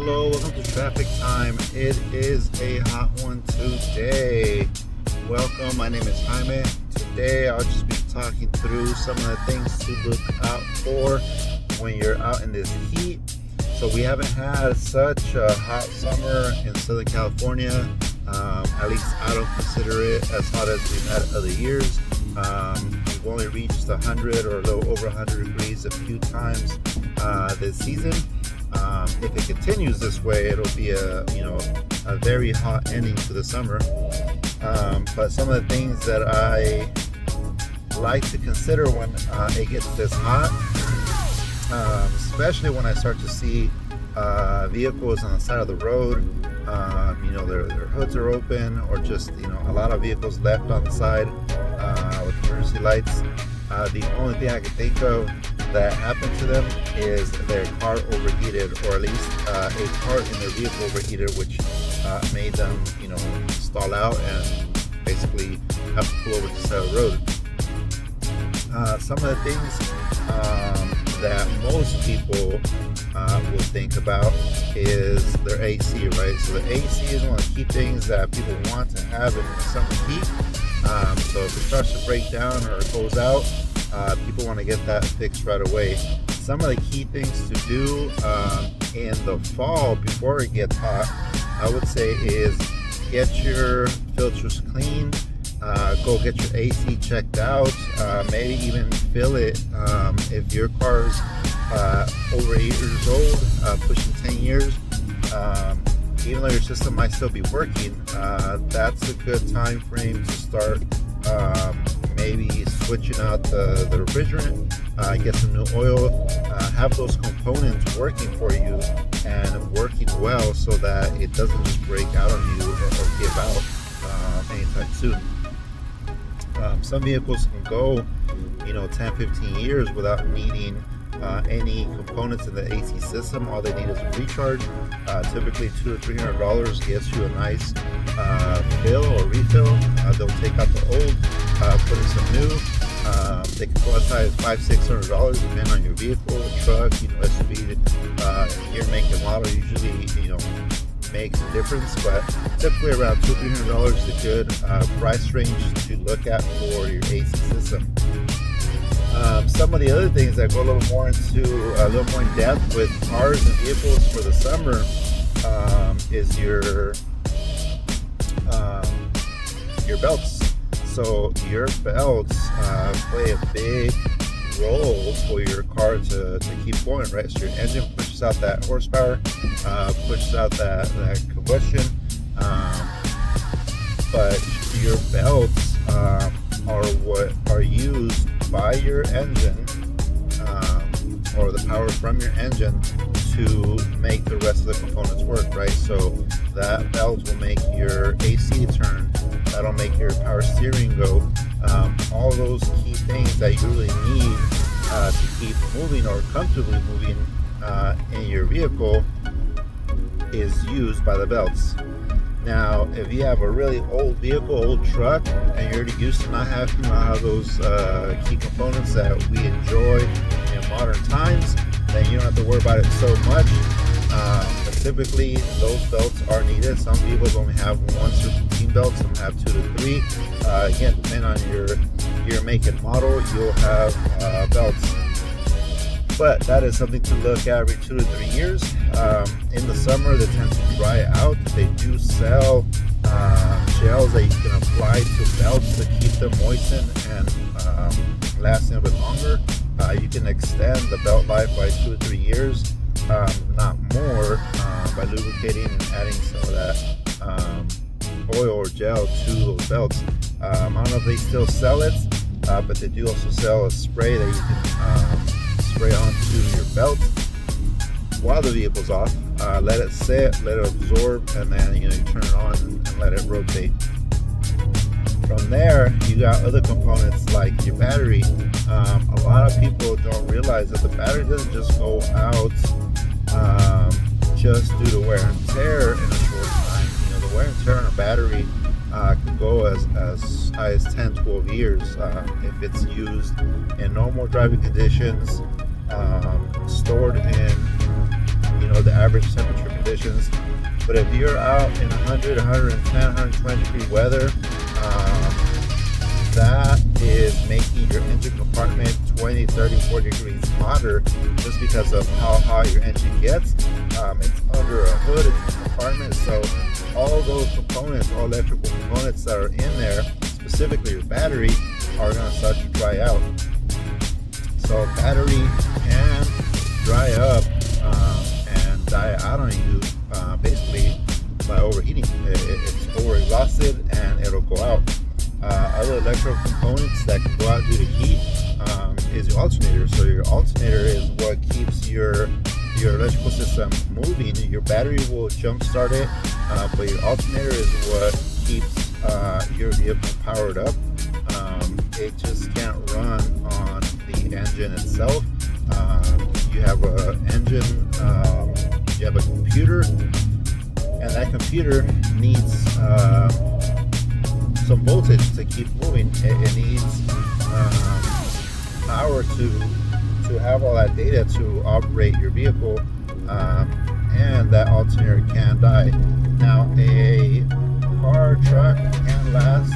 Hello, welcome to Traffic Time. It is a hot one today. Welcome, my name is Jaime. Today I'll just be talking through some of the things to look out for when you're out in this heat. So we haven't had such a hot summer in Southern California. At least I don't consider it as hot as we've had other years. We've only reached 100 or a little over 100 degrees a few times this season. If it continues this way, it'll be a very hot ending to the summer. But some of the things that I like to consider when it gets this hot, especially when I start to see vehicles on the side of the road, their hoods are open, or just a lot of vehicles left on the side with emergency lights. The only thing I can think of that happened to them is their car overheated, or at least a part in their vehicle overheated, which made them stall out and basically have to pull over to the side of the road. Some of the things that most people will think about is their AC, right? So the AC is one of the key things that people want to have in the summer heat. So if it starts to break down or it goes out, people want to get that fixed right away. Some of the key things to do in the fall before it gets hot, I would say, is get your filters cleaned, go get your AC checked out, maybe even fill it if your car's over 8 years old, pushing 10 years. Even though your system might still be working, that's a good time frame to start maybe switching out the refrigerant, get some new oil, have those components working for you and working well so that it doesn't just break out on you or give out anytime soon. Some vehicles can go 10-15 years without needing any components in the AC system. All they need is a recharge. Typically $200 to $300 gets you a nice fill or refill. They'll take out the old, put in some new. They can go as high as $500-600 depending on your vehicle, truck, SUV, your make and model usually makes a difference, but typically around $200-300 is a good price range to look at for your AC system. Some of the other things that go a little more in depth with cars and vehicles for the summer is your belts. So your belts play a big role for your car to keep going, right? So your engine pushes out that horsepower, pushes out that combustion, but your belts are what are used by your engine, or the power from your engine to make the rest of the components work, right? So that belt will make your AC turn, that'll make your power steering go. All those key things that you really need to keep moving or comfortably moving in your vehicle is used by the belts. Now, if you have a really old vehicle, old truck, and you're already used to not having those key components that we enjoy in modern times, then you don't have to worry about it so much. But typically, those belts are needed. Some vehicles only have 1 serpentine belt, some have 2 to 3. Again, depending on your make and model, you'll have belts. But that is something to look at every 2 to 3 years. In the summer, they tend to dry out. They do sell gels that you can apply to belts to keep them moistened and lasting a bit longer. You can extend the belt life by 2 or 3 years, not more, by lubricating and adding some of that oil or gel to those belts. I don't know if they still sell it, but they do also sell a spray that you can spray onto your belt while the vehicle's off. Let it sit, let it absorb, and then you turn it on and let it rotate. From there, you got other components like your battery. A lot of people don't realize that the battery doesn't just go out just due to wear and tear in a short time. The wear and tear on a battery can go as high as 10-12 years if it's used in normal driving conditions, stored in the average temperature conditions. But if you're out in 100, 110, 120 degree weather, that is making your engine compartment 20, 30, 40 degrees hotter just because of how hot your engine gets. It's under a hood, it's a compartment, so all those components, all electrical components that are in there, specifically your battery, are going to start to dry out. So battery can dry up and die out on you basically by overheating. It's over exhausted and it'll go out. Other electrical components that can go out due to heat is your alternator. So your alternator is what keeps your electrical system moving. Your battery will jump start it, but your alternator is what keeps your vehicle powered up. It just can't run on the engine itself. You have a engine, you have a computer, and that computer needs some voltage to keep moving. It needs power to have all that data to operate your vehicle, and that alternator can die. Now, a car truck can last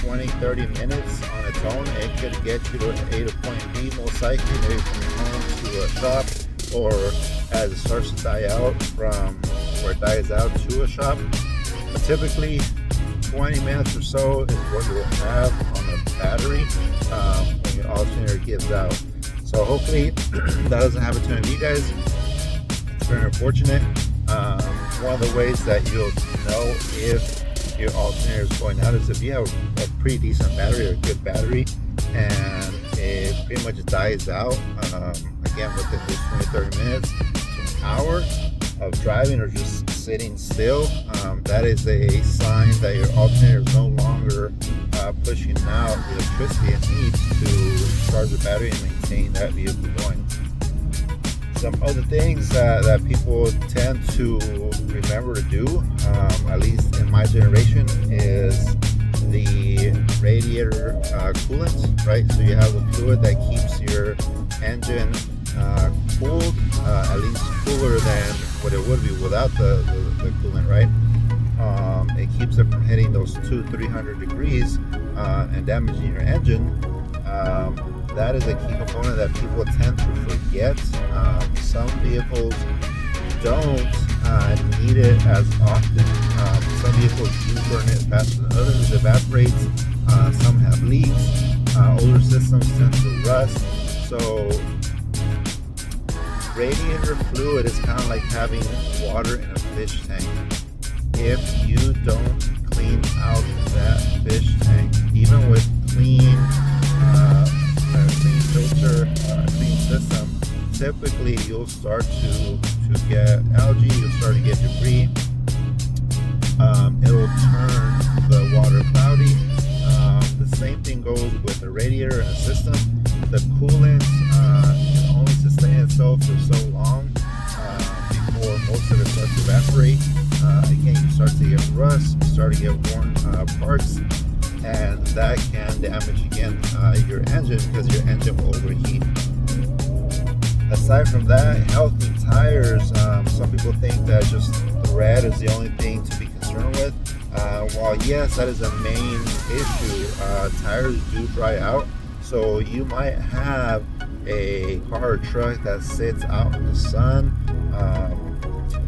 20, 30 minutes on its own. It could get you to A to point B, most likely, maybe from home to a shop, or as it starts to die out from where it dies out to a shop. But typically 20 minutes or so is what you'll have on the battery when your alternator gives out. So hopefully that doesn't happen to any of you guys. It's very unfortunate. One of the ways that you'll know if your alternator is going out is if you have a pretty decent battery or a good battery and it pretty much dies out again within those 20-30 minutes to an hour of driving or just sitting still. That is a sign that your alternator is no longer pushing out the electricity it needs to charge the battery and maintain that vehicle going. Some other things that people tend to remember to do, at least in my generation, is the radiator coolant, right? So you have the fluid that keeps your engine cooled, at least cooler than what it would be without the coolant, right? It keeps it from hitting those 200-300 degrees and damaging your engine. That is a key component that people tend to forget. Some vehicles don't need it as often. Some vehicles do burn it faster than others. It evaporates. Some have leaks. Older systems tend to rust. So radiator fluid is kind of like having water in a fish tank. If you don't clean out that fish tank, even with clean filter, clean system, typically you'll start to get algae, you'll start to get debris. It'll turn the water cloudy. The same thing goes with the radiator and the system. The coolant can only sustain itself for so long before most of it starts to evaporate. Again, you start to get rust, you start to get worn parts, and that can damage again your engine because your engine will overheat. Aside from that, healthy tires, some people think that just thread is the only thing to be concerned with. While yes, that is a main issue, tires do dry out. So you might have a car or truck that sits out in the sun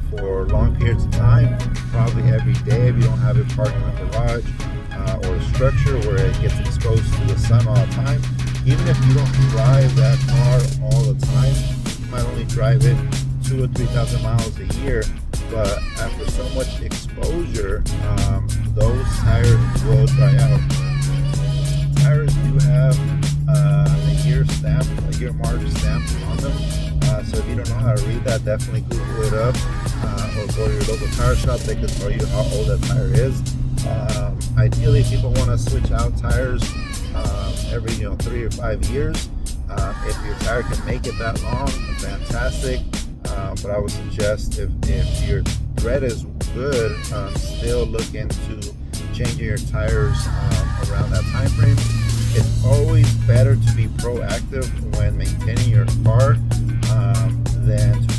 for long periods of time, probably every day if you don't have it parked in the garage or a structure where it gets exposed to the sun all the time. Even if you don't drive that car all the time, you might only drive it 2,000 or 3,000 miles a year, but after so much exposure, those tires will dry out. Tires do have a year mark stamp on them, so if you don't know how to read that, definitely Google it up or go to your local tire shop. They can tell you how old that tire is. Ideally, people want to switch out tires every 3 or 5 years. If your tire can make it that long, fantastic. But I would suggest if your tread is good, still look into changing your tires around that time frame. It's always better to be proactive when maintaining your car than to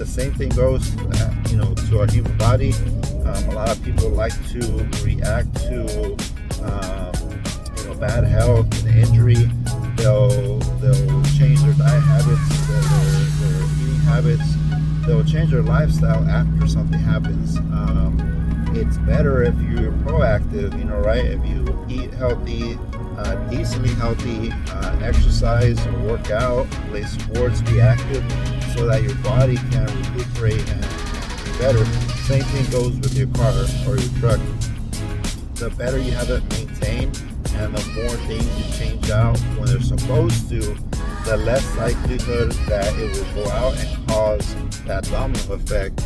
The same thing goes, to our human body. A lot of people like to react to, bad health and injury. They'll change their diet habits, their eating habits. They'll change their lifestyle after something happens. It's better if you're proactive, right? If you eat healthy, decently healthy, exercise, work out, play sports, be active, so that your body can recuperate and be better. Same thing goes with your car or your truck. The better you have it maintained, and the more things you change out when they're supposed to, the less likelihood that it will go out and cause that domino effect.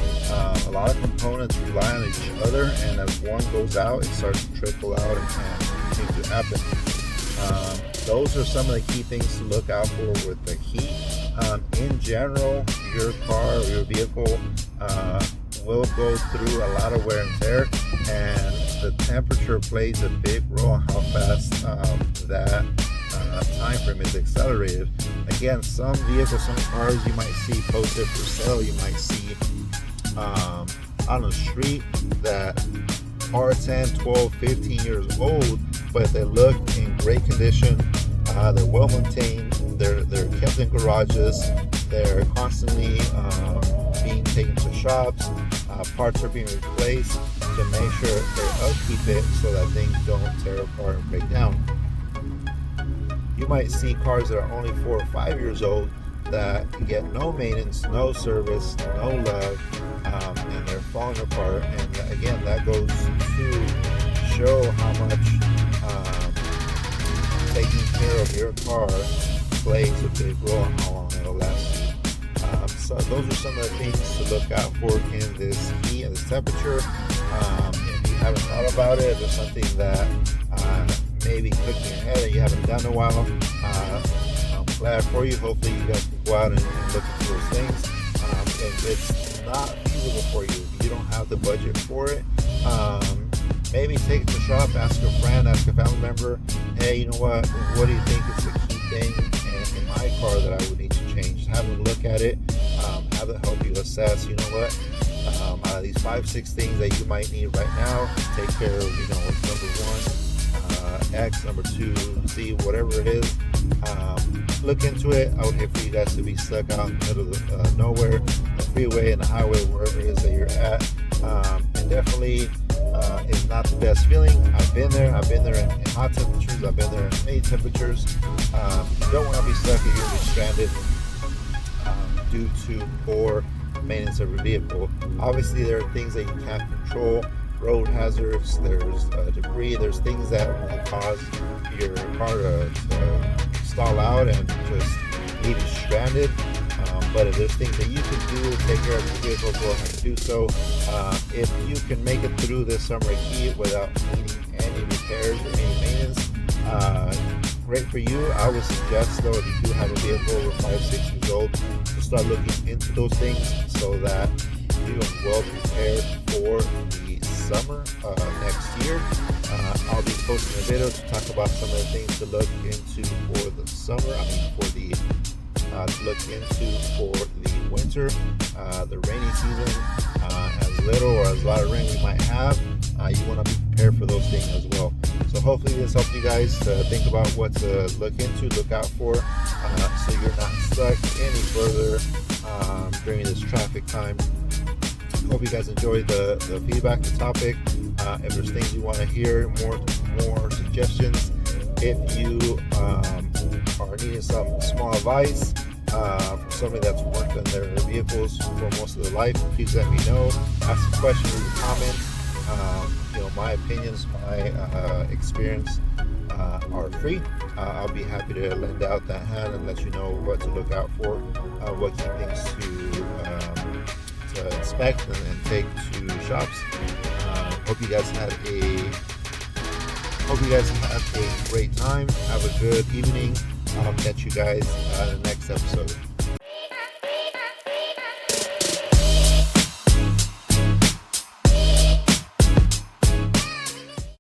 A lot of components rely on each other, and as one goes out, it starts to trickle out and things to happen. Those are some of the key things to look out for with the heat. In general, your car or your vehicle will go through a lot of wear and tear, and the temperature plays a big role on how fast that time frame is accelerated. Again, some vehicles, some cars you might see posted for sale, you might see on the street that are 10, 12, 15 years old, but they look in great condition. They're well maintained, they're kept in garages, they're constantly being taken to shops, parts are being replaced to make sure they upkeep it so that things don't tear apart and break down. You might see cars that are only 4 or 5 years old that get no maintenance, no service, no love, and they're falling apart. And again, that goes to show how much taking care of your car plays a big role on how long it'll last you. So those are some of the things to look out for in this heat and this temperature. If you haven't thought about it, if there's something that maybe clicked in your head and you haven't done in a while, I'm glad for you. Hopefully you guys can go out and look into those things. If it's not feasible for you, if you don't have the budget for it, maybe take it to the shop, ask a friend, ask a family member, hey, you know what do you think is the key thing in my car that I would need to change? Have them look at it, have it help you assess, you know what, out of these 5-6 things that you might need right now, take care of, number 1, X, number 2, Z, whatever it is. Look into it. I would hate for you guys to be stuck out in the middle of nowhere, the freeway and the highway, wherever it is that you're at. And definitely is not the best feeling. I've been there in hot temperatures, I've been there in many temperatures. You don't want to be stuck if you're stranded due to poor maintenance of your vehicle. Obviously there are things that you can't control, road hazards, there's debris, there's things that will cause your car to stall out and just leave you stranded. But if there's things that you can do to take care of your vehicle, go ahead and do so. If you can make it through this summer heat without needing any repairs or any maintenance, great for you. I would suggest, though, if you do have a vehicle over 5-6 years old, to start looking into those things so that you are well prepared for the summer next year. I'll be posting a video to talk about some of the things to look into for the summer. To look into for the winter, the rainy season, as little or as a lot of rain we might have. You want to be prepared for those things as well. So hopefully this helped you guys to think about what to look into, look out for, so you're not stuck any further during this traffic time. Hope you guys enjoyed the feedback, the topic. If there's things you want to hear, more suggestions, if you are needing some small advice from somebody that's worked on their vehicles for most of their life, please let me know. Ask a question, leave a comment. My opinions, my experience are free. I'll be happy to lend out that hand and let you know what to look out for, what key things to inspect and take to shops. Hope you guys had a great time. Have a good evening. I'll catch you guys in the next episode.